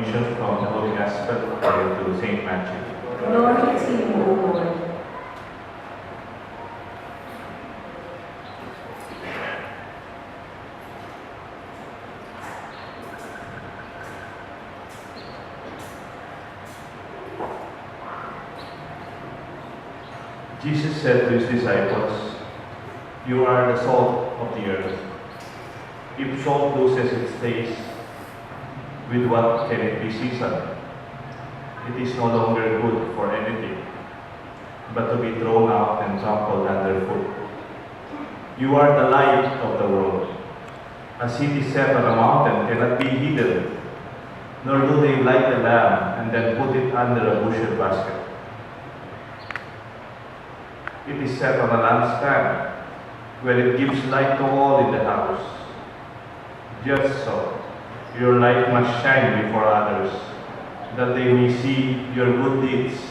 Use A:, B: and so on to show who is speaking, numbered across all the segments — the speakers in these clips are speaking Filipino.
A: mission from the Holy Gospel according to St. Matthew.
B: Glory to you, O Lord.
A: Jesus said to his disciples, "You are the salt of the earth. If salt loses its taste, with what can it be seasoned? It is no longer good for anything, but to be thrown out and trampled underfoot. You are the light of the world. A city set on a mountain cannot be hidden, nor do they light a lamp and then put it under a bushel basket. It is set on a lampstand, where it gives light to all in the house. Just so, your light must shine before others, that they may see your good deeds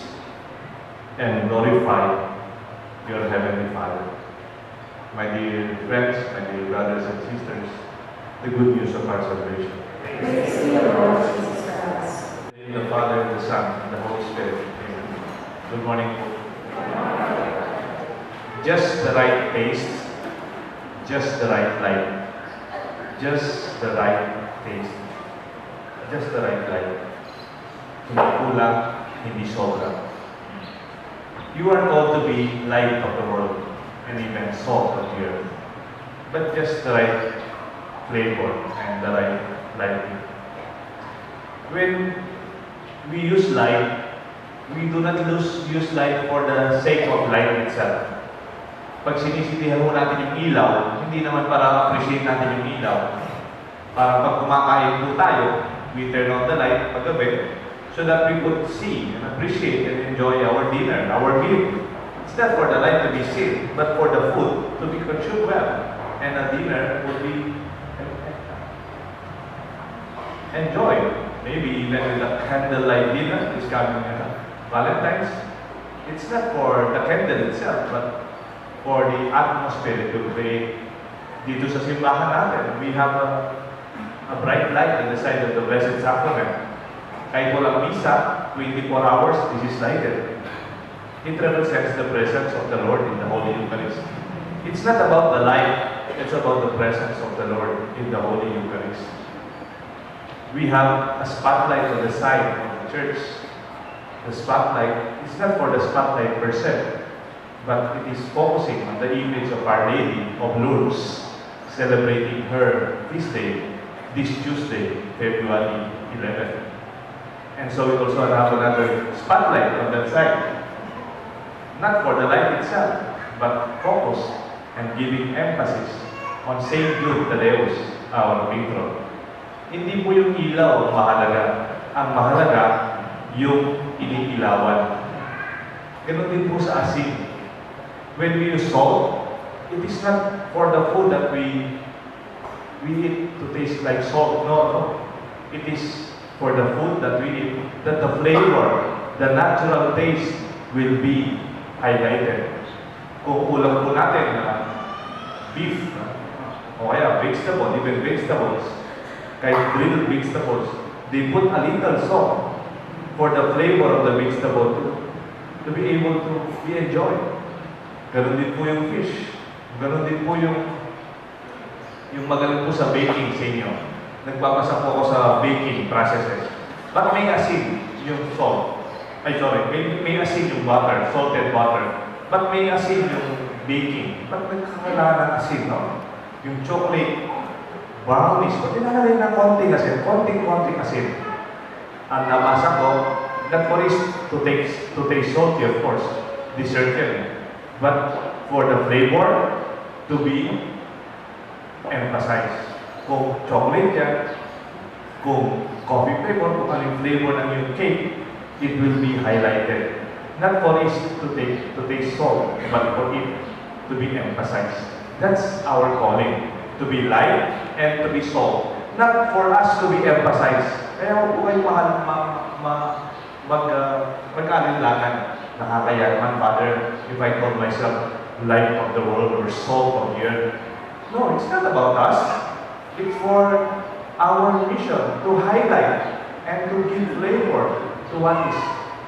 A: and glorify your Heavenly Father." My dear friends, my dear brothers and sisters, the good news of our salvation.
B: Praise to you, Lord Jesus Christ.
A: In the Father, the Son, and the Holy Spirit. Amen. Good morning. Just the right taste, just the right light, just the right taste, just the right light. Hindi kulang, hindi sobra. You are called to be light of the world and even salt of the earth, but just the right flavor and the right lighting. When we use light, we do not use light for the sake of light itself. Pag sinisitihan mo natin yung ilaw, hindi naman para appreciate natin yung ilaw. Para pag kumakain po tayo, we turn on the light paggabi so that we could see and appreciate and enjoy our dinner, our meal. It's not for the light to be seen, but for the food to be consumed well. And a dinner would be enjoyed. Maybe even with a candlelight dinner is coming Valentine's. It's not for the candle itself, but for the atmosphere to create. Dito sa simbahan natin, we have a bright light on the side of the Blessed Sacrament. Kahit walang misa, 24 hours, this is lighted. It represents the presence of the Lord in the Holy Eucharist. It's not about the light, it's about the presence of the Lord in the Holy Eucharist. We have a spotlight on the side of the church. The spotlight is not for the spotlight per se, but it is focusing on the image of Our Lady of Lourdes, celebrating her this day, this Tuesday, February 11th. And so we also have another spotlight on that side, not for the light itself, but focus and giving emphasis on Saint Jude Tadeus, our patron. Hindi po yung ilaw ang mahalaga. Ang mahalaga, yung iniilawan. Ganun din po sa asin. When we use salt, it is not for the food that we eat to taste like salt. No. It is for the food that we eat, that the flavor, the natural taste will be highlighted. Kung ulam po natin na beef, o kaya vegetable, even vegetables, kahit grilled vegetables, they put a little salt for the flavor of the vegetable to be able to be enjoyed. Ganon din po yung fish. Ganon din po yung magaling po sa baking sa inyo. Nagpapasa po ako sa baking processes. But may asin yung salt. May asin yung butter, salted butter. But may asin yung baking. Ba't nagkakailangan ng asin, no? Yung chocolate, brownies, ba't nilalagay ng konting asin? Konting asin. Ang nabasa ko, not for is to taste salty, of course. Dessert yan. But for the flavor to be emphasized. Kung chocolate yan, kung coffee flavor, kung anong flavor ng yung cake, it will be highlighted. Not for it to taste salt, but for it to be emphasized. That's our calling, to be light and to be salt. Not for us to be emphasized. Kaya huwag po kayo mag-alinlangan. Nakakayaman, Father, if I call myself light of the world or salt of the earth. No, it's not about us. It's for our mission to highlight and to give flavor to what is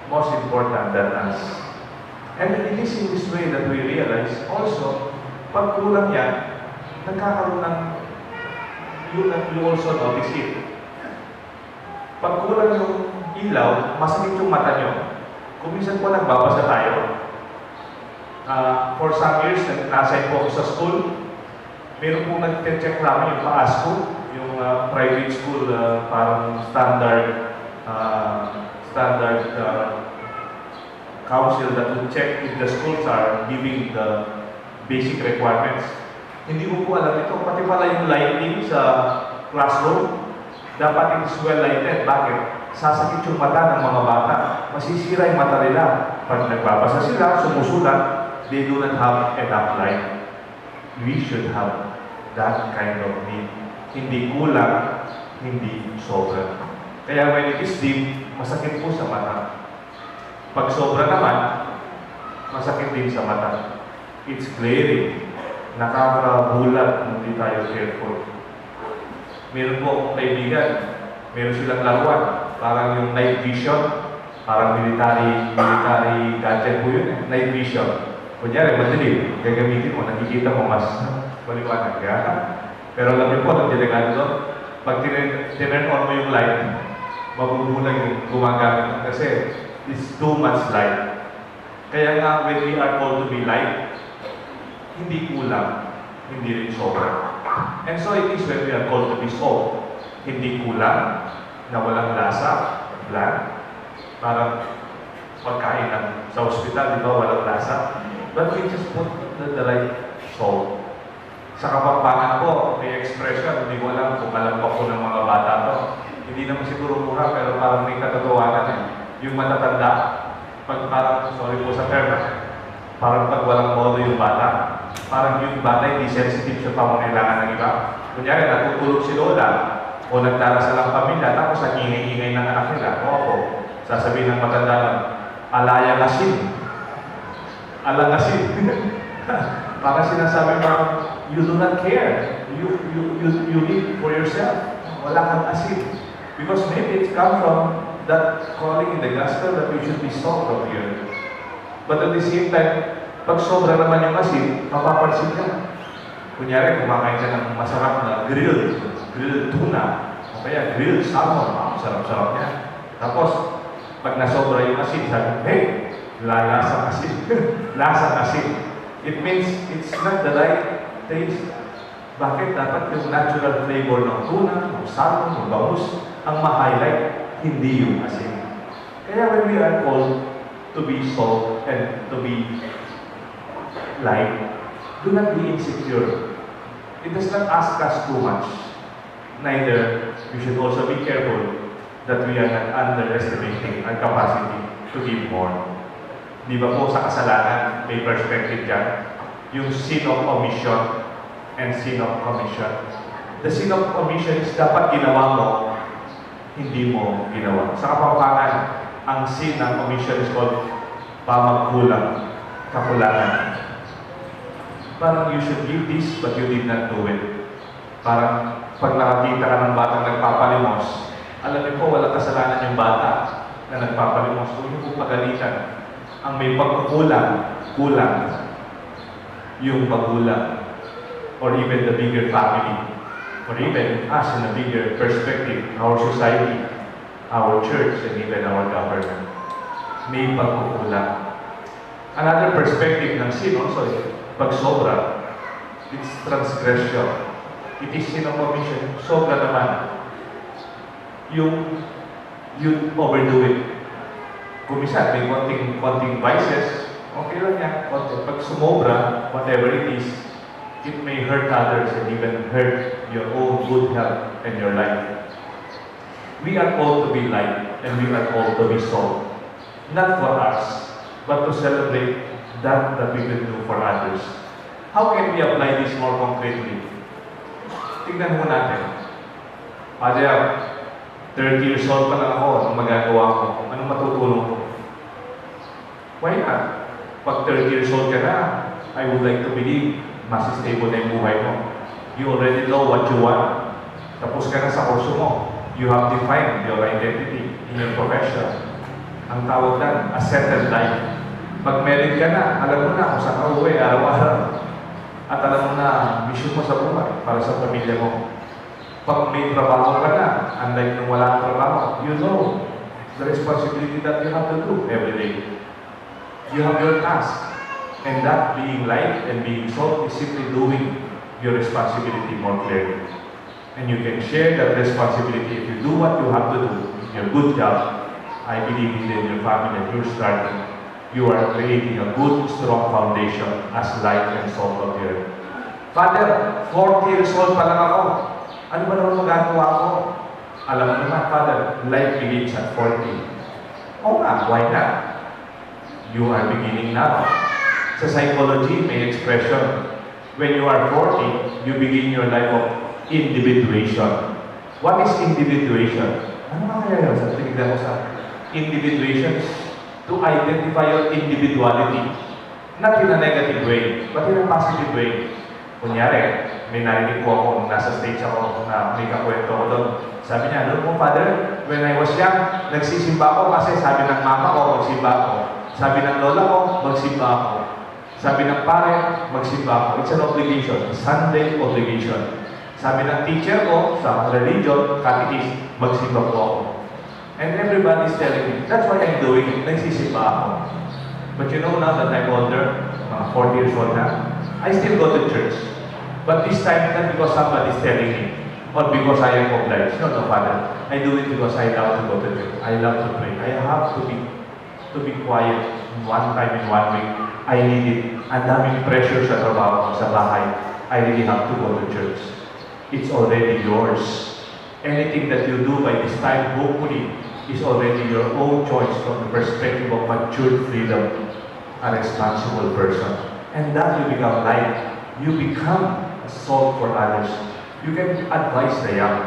A: most important than us. And it is in this way that we realize also, pag kulang yan, nagkakaroon ng, you also notice it. Pag kulang yung ilaw, masakit yung mata nyo. Kung minsan po nagbabasa tayo, for some years, nasa po ako sa school, meron pong nag-check namin yung PASCO, yung private school, parang standard council that will check if the schools are giving the basic requirements. Hindi ko po alam ito, pati pala yung lighting sa classroom, dapat it is well lighted. Bakit? Sasakit yung mata ng mga bata. Masisira yung mata nila. Pag nagbabasa sila, sumusulat, they do not have enough light. We should have that kind of need. Hindi kulang, hindi sobra. Kaya when it is dim, masakit po sa mata. Pag sobra naman, masakit din sa mata. It's glaring. Nakakabulat kung hindi tayo careful. Meron po akong kaibigan, meron silang laruan, parang yung night vision, parang military gadget po yun eh, night vision. Kunyari, madilim, gagamitin mo, nakikita mo mas maliwanag. Pero alam niyo po, ang delegado doon, pag tinurn on mo yung light, mabubulag yung gumagamit kasi it's too much light. Kaya nga, when we are called to be light, hindi kulang, hindi rin sobra. And so it is when we are called to be salt. Hindi kulang, na walang lasa, bland. Parang pagkain ng sa ospital, di ba, walang lasa. But we just put the right salt. Sa Kapampangan po, may expression, hindi ko alam kung alam pa po ng mga bata to. Hindi naman siguro mura, pero parang may katotohanan eh. Yung matatanda, pag parang, sorry po sa term, parang pag walang modo yung bata, parang yung bata hindi sensitive sa pangangailangan ng iba. Kunyari, natutulog si Lola, o nagdarasal ang pamilya, tapos ang ingay-ingay ng anak nila. Opo, sasabihin ng matanda lang, alayang asin. Alang asin. Parang sinasabi parang, you do not care. You live for yourself. Wala kang asin. Because maybe it's come from that calling in the gospel that we should be salt of the earth. But at the same time, pag sobra naman yung asin, mapapansin ka. Kunyari, kumakain ka ng masarap na grilled tuna, o kaya grilled salmon, sarap-sarap niya. Tapos, pag nasobra yung asin, sabi, hey, lasang asin. Lasang asin. It means it's not the right taste. Bakit dapat yung natural flavor ng tuna, ng salmon, ng bangus, ang ma-highlight, hindi yung asin. Kaya when we are called to be salt and to be light, do not be insecure. It does not ask us too much. Neither, we should also be careful that we are not underestimating our capacity to give more. Di ba po sa kasalanan, may perspective dyan? Yung sin of omission and sin of commission. The sin of omission is dapat ginawa mo, hindi mo ginawa. Sa Kapampangan, ang sin ng omission is called pamagkulang, kakulangan. Parang you should give this, but you did not do it. Parang pag nakakita ka ng batang nagpapalimos, alam niyo po, walang kasalanan yung bata na nagpapalimos. Huwag niyo po pagalitan. Ang may pagkukulang, kulang yung magulang, or even the bigger family, or even us in a bigger perspective, our society, our church, and even our government. May pagkukulang. Another perspective ng sin also is pag sobra, it's transgression. It is sin of omission. Sobra naman. You overdo it. Kung minsan, may konting vices, okay lang yan. Pag sumobra, whatever it is, it may hurt others and even hurt your own good health and your life. We are called to be light and we are called to be salt. Not for us, but to celebrate that we can do for others. How can we apply this more concretely? Tingnan mo natin. Father, 30 years old pa lang ako, anong magagawa ko? Anong matutulong ko? Why not? Pag 30 years old ka na, I would like to believe mas stable na yung buhay mo. You already know what you want. Tapos ka na sa kurso mo. You have defined your identity in your profession. Ang tawag lang, a settled life. Pag married ka na, alam mo na kung saan ka uwi araw-araw. At alam mo na, mission mo sa buhay para sa pamilya mo. Pag may trabaho ka na, unlike nung wala kang trabaho, you know the responsibility that you have to do every day. You have your task. And that being light and being salt is simply doing your responsibility more clearly. And you can share that responsibility if you do what you have to do, your good job. I believe in your family that you're starting. You are creating a good, strong foundation as light and salt of the earth. Father, 40 years old pa lang ako. Ano ba naman magagawa ko? Alam mo naman, Father, life begins at 40. Oo nga, why not? You are beginning now. Sa psychology, may expression. When you are 40, you begin your life of individuation. What is individuation? Ano nga kaya yun? Sa tinignan mo sa individuation? To identify your individuality. Not in a negative way, but in a positive way. Kunyari, may narinig po ako nung nasa stage ako na may kakwento ko doon. Sabi niya, "Look mo, Father, when I was young, nagsisimba ako kasi sabi ng mama ko, magsimba ako. Sabi ng lola ko, magsimba ako. Sabi ng pare, magsimba ako. It's an obligation, a Sunday obligation. Sabi ng teacher ko sa religion, catechist, magsimba po ako. And everybody's telling me, that's what I'm doing, nagsisimba ako. But you know now that I'm older, mga 40 years old na, I still go to church. But this time, not because somebody's telling me, or because I am obliged. No, Father. I do it because I love to go to church. I love to pray. I have to be quiet one time in 1 week. I need it. Ang daming pressure sa trabaho, sa bahay. I really have to go to church. It's already yours. Anything that you do by this time, hopefully, is already your own choice from the perspective of matured freedom, a responsible person. And that you become light. You become a salt for others. You can advise the young.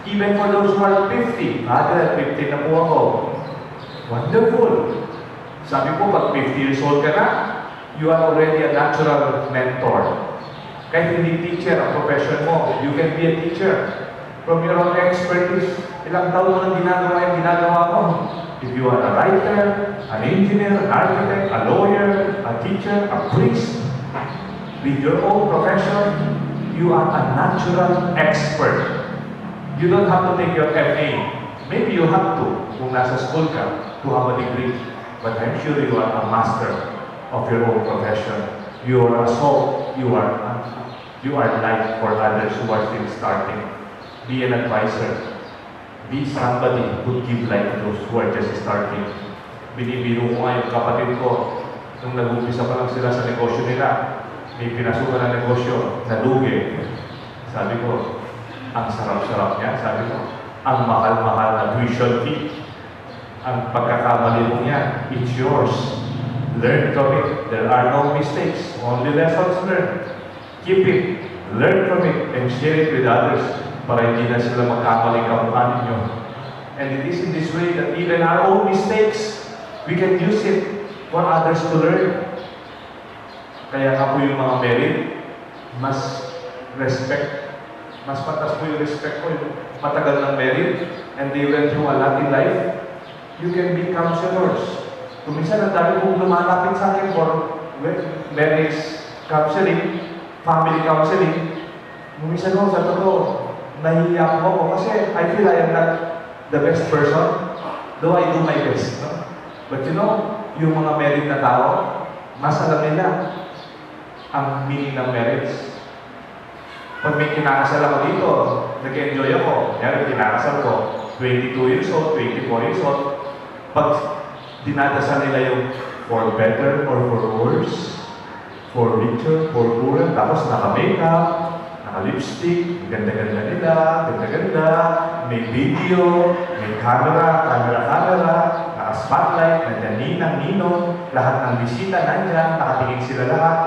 A: Even for those who are 50, Father, 50 na po ako. Wonderful. Sabi ko, pag 50 years old ka na, you are already a natural mentor. Kahit hindi teacher ang profession mo, you can be a teacher. From your own expertise, ilang taon mo nang ginagawa mo. If you are a writer, an engineer, an architect, a lawyer, a teacher, a priest, with your own profession, you are a natural expert. You don't have to take your MA. Maybe you have to, kung nasa school ka, to have a degree. But I'm sure you are a master of your own profession. You are a salt. You are light for others who are still starting. Be an advisor. Be somebody who give light to those who are just starting. Binibiro ko nga yung kapatid ko, nung nag-umpisa pa lang sila sa negosyo nila, may pinasukan na negosyo, nalugi. Sabi ko, ang sarap-sarap niya. Sabi ko, ang mahal-mahal na tuition fee. Ang pagkakamali mo niya, it's yours. Learn from it. There are no mistakes, only lessons learned. Keep it, learn from it, and share it with others para hindi na sila magkamali kamukha ninyo. And it is in this way that even our own mistakes, we can use it for others to learn. Kaya nga po yung mga married, mas patas po yung respect ko, yung matagal ng married, and they went through a lot in life, you can be counselors. Kung minsan ang dami pong lumalapit sa akin for marriage counseling, family counseling, kung minsan ko sa totoo, nahihiya po ako kasi I feel I am not the best person, though I do my best. No? But you know, yung mga married na tao, mas alam nila ang meaning ng marriage. Pag may kinakasal ako dito, nag-enjoy ako. Kaya kinakasal ko, 22 years old, 24 years old. Pag dinadasal nila yung for better or for worse, for richer, for poorer, tapos naka-makeup, naka-lipstick, ganda-ganda nila, ganda-ganda, may video, may camera, naka-spotlight, nandiyan ninang-ninong, lahat ng bisita nandiyan, nakatingin sila lahat.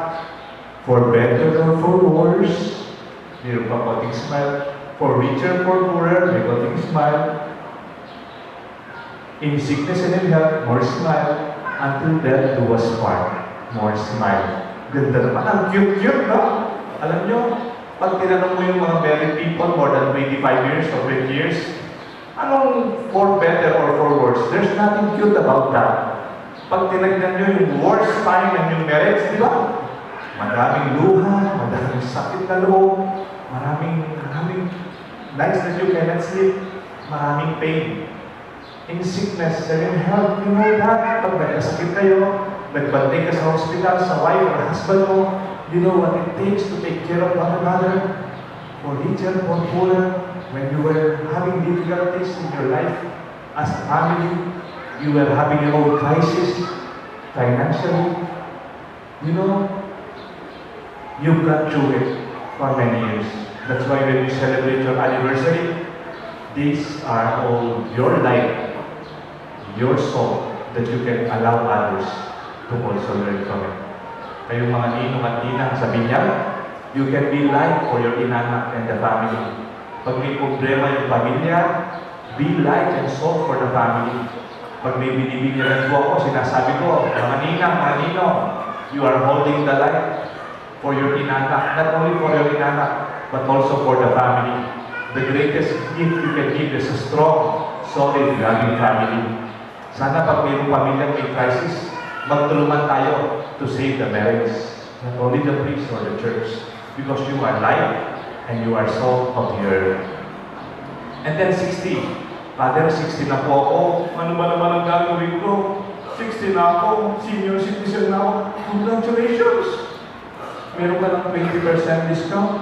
A: For better or for worse, mayroon pa konting smile. For richer, for poorer, may konting smile. In sickness and in health, more smile. Until death do us part, more smile. Ganda naman. Ang cute-cute, no? Alam nyo, pag tinanong mo yung mga married people more than 25 years or 20 years, Anong for better or for worse? There's nothing cute about that. Pag tinagnan nyo yung worst time ng yung marriage, di ba? Maraming luha, maraming sakit na loob, maraming nights that you cannot sleep, maraming pain. In sickness and in health, you know that. Pag nagkasakit kayo, nagbantay ka sa hospital, sa wife or husband mo, you know what it takes to take care of one another, for richer, for poorer. When you were having difficulties in your life as a family, you were having your own crisis financially, you know, you've got through it for many years. That's why when you celebrate your anniversary, these are all your life, your soul, that you can allow others to also learn from it. Kayong mga ninong at ninang sa binyag, you can be light for your inanak and the family. Pag may problema yung pamilya, be light and salt for the family. Pag may binibigyan po ako, sinasabi ko, mga ninang, mga ninong, you are holding the light for your inanak, not only for your inanak, but also for the family. The greatest gift you can give is a strong, solid, loving family. Sana pag mayroong pamilya may crisis, magtulungan tayo to save the marriage, not only the priest or the church, because you are light and you are salt of the earth. And then 60. Father, 60 na po ako. Ano ba naman ang gagawin ko? 60 na ako. Senior citizen na ako. Congratulations! Meron ka ng 20% discount.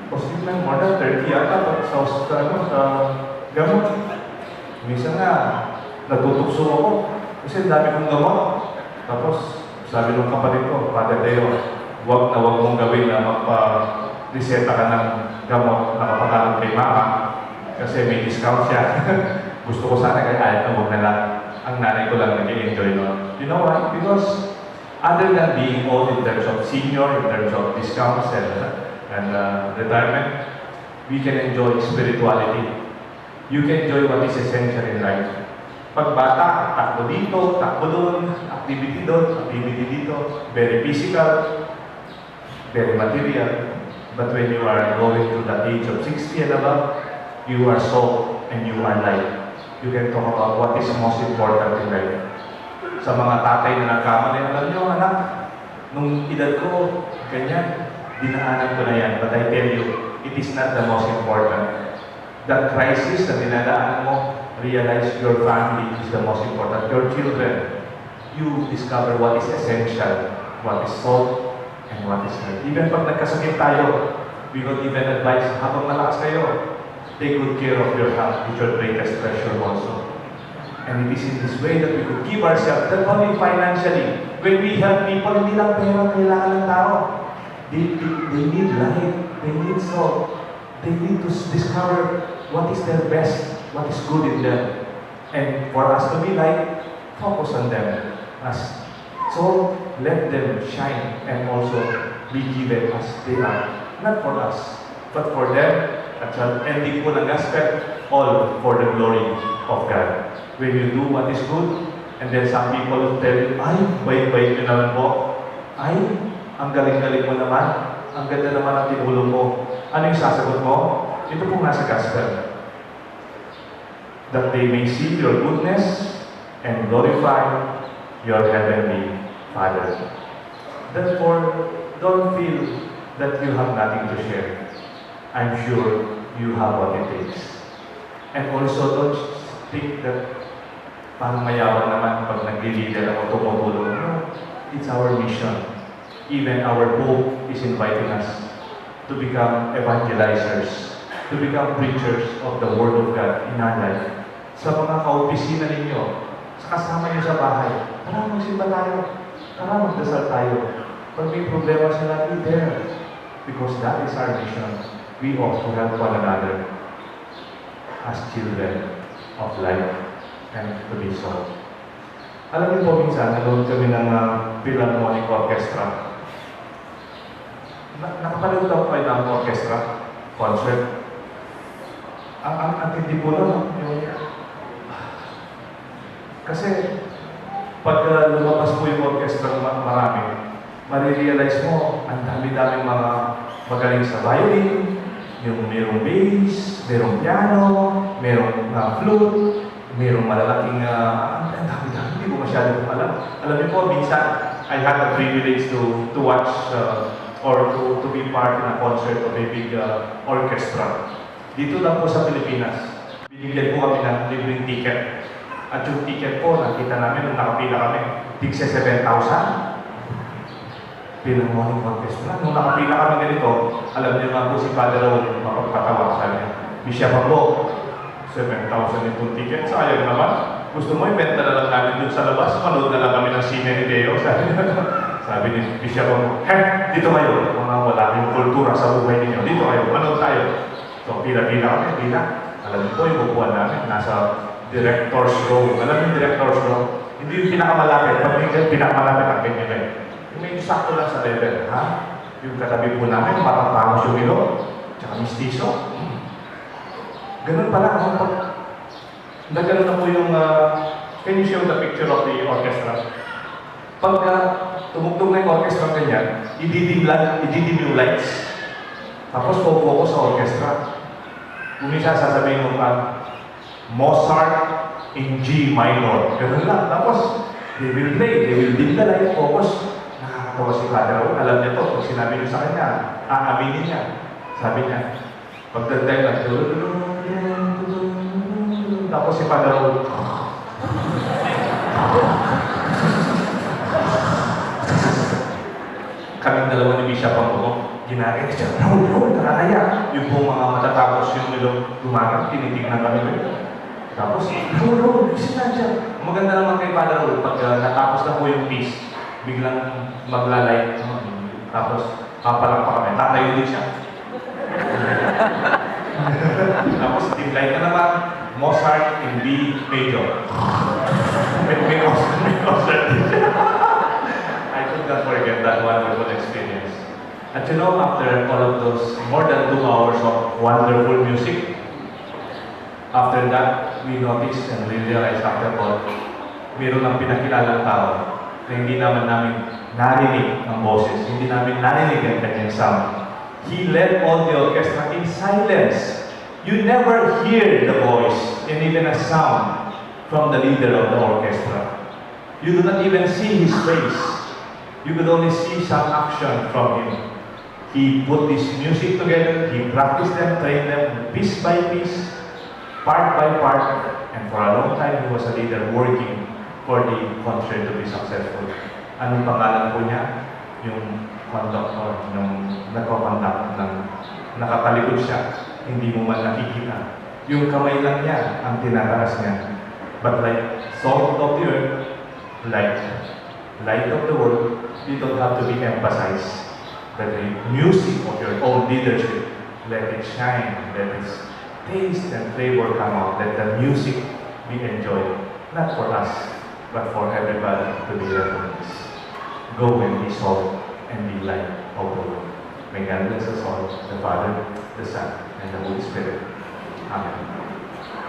A: Positive lang, more than 30 yata sa gamot. Minsan nga, natutukso ako. Kasi dami kong gamot. Tapos, sabi ng kapatid ko, Father Deo, huwag mong gawin na magpa-reseta ka ng gamot na kapatalan kay mama. Kasi may discount siya. Gusto ko sana kaya kahit na huwag na lang. Ang nanay ko lang nag-enjoy nun. You know why? Because other than being old in terms of senior, in terms of discounts and retirement, we can enjoy spirituality. You can enjoy what is essential in life. Pag bata, takbo dito, takbo doon, activity doon, activity dito, very physical, very material. But when you are going to the age of 60 and above, you are salt and you are light. You can talk about what is most important in life. Sa mga tatay na nagkamali, alam niyo, anak, nung edad ko, ganyan, dinaanan ko na yan. But I tell you, it is not the most important. That crisis na dinadaanan mo, realize your family is the most important. Your children, you discover what is essential, what is salt, and what is light. Even pag nagkasakit tayo, we would even advise, habang malakas kayo, take good care of your health, it's your greatest treasure also. And it is in this way that we could give ourselves, not only financially, when we help people, hindi lang pera kailangan ng tao. They need light, they need salt, they need to discover what is their best, what is good in them. And for us to be light, focus on them. So let them shine and also be given as they are. Not for us, but for them. At sa ending po ng gospel, all for the glory of God. When you do what is good, and then some people tell you, ay, bait-bait nyo naman po. Ay, ang galing-galing mo naman. Ang ganda naman ang tinulong mo. Ano yung sasagot mo? Ito po nasa gospel. That they may see your goodness and glorify your heavenly Father. Therefore, don't feel that you have nothing to share. I'm sure you have what it takes. And also, don't think that parang mayaman naman pag nag-leader ako tumutulong. No, it's our mission. Even our Pope is inviting us to become evangelizers, to become preachers of the Word of God in our life. Sa mga kaopisina ninyo, sa kasama nyo sa bahay, tara magsimba tayo, tara magdasal tayo. Pag may problema sila, be there. Because that is our mission. We ought to help one another as children of light and to be so. Alam niyo po, minsan, nanood kami ng Philharmonic Orchestra. Nakapanood daw kayo ng orchestra, concert. Ang hindi po lang, kasi pag lumabas po yung orchestra marami, marirealize mo, ang dami-daming mga magaling sa violin, yung mayroong bass, mayroong piano, merong flute, merong malalaking, ang dami-dami, hindi ko masyado alam. Alam niyo po, minsan, I had the privilege to watch or to be part in a concert of a big orchestra. Dito lang po sa Pilipinas, binigyan po kami ng libreng ticket. At yung ticket po, nakita namin nung nakapila kami, tigse 7,000. Philharmonic Orchestra. Nung nakapila kami ganito, alam niyo nga po si Father Raul, mapagpatawa sa niya. Bishop po, 7,000 itong ticket, sayang naman. Gusto mo, ibenta na lang namin dun sa labas, manood na lang kami ng sine ni Deo. Sabi ni Bishop po, dito kayo, mga wala yung kultura sa buhay ninyo. Dito kayo, manood tayo. So, pila-pila kami, pila. Alam niyo po, yung bukuan namin, nasa director's row. Alam niyo yung director's row? Hindi yung pinakamalapit. Pag yung pinakamalapit ang ganyan. Yung medyo sakto lang sa level, ha? Yung katabi po namin, matatapos yung ilo, tsaka mistiso. Ganun pala, nagano na po yung, can you show the picture of the orchestra? Pagka tumugtog na yung orchestra ganyan, ididim yung lights. Tapos po sa orchestra. Umisa sasabihin mo pa, Mozart in G minor. Ganun lang. Tapos, they will play, they will dim the light, focus. Nakakatawa si Father Raul. Alam niya to, pag sinabi niyo sa kanya, aaminin niya. Sabi niya, pagdagdag na, tapos si Father Raul, kaming dalawa ni Bishop ang buko, ginagay siya, Raul, nakakaya. Yung pong mga matatapos yung ilong lumarang, tinitignan kami. Tapos, Raul, gising na siya. Maganda naman kay Father Raul, pag natapos na po yung piece, biglang maglalay. Tapos, papalang pa kami. Tatayo din siya. Tapos, dim light na naman, Mozart in B major. May Mozart din siya. I could not forget that wonderful experience. And you know, after all of those more than 2 hours of wonderful music, after that, we noticed and we realized after all, mayroon ng pinakilalang tao na hindi naman namin narinig ang boses, hindi namin narinig ang kanyang sound. He led all the orchestra in silence. You never hear the voice and even a sound from the leader of the orchestra. You do not even see his face. You could only see some action from him. He put this music together, he practiced them, trained them piece by piece, part by part, and for a long time he was a leader working for the concert to be successful. Anong pangalan po niya? Yung conductor, nung nagko-conduct ng nakatalikod siya, hindi mo man nakikita. Yung kamay lang niya ang tinataas niya. But like salt of the earth, like light of the world, you don't have to be emphasized. But the music of your own leadership, let it shine, let its taste and flavor come out. Let the music be enjoyed, not for us, but for everybody to be recognized. Go and be salt and be light of the world. May God bless us all, the Father, the Son, and the Holy Spirit. Amen.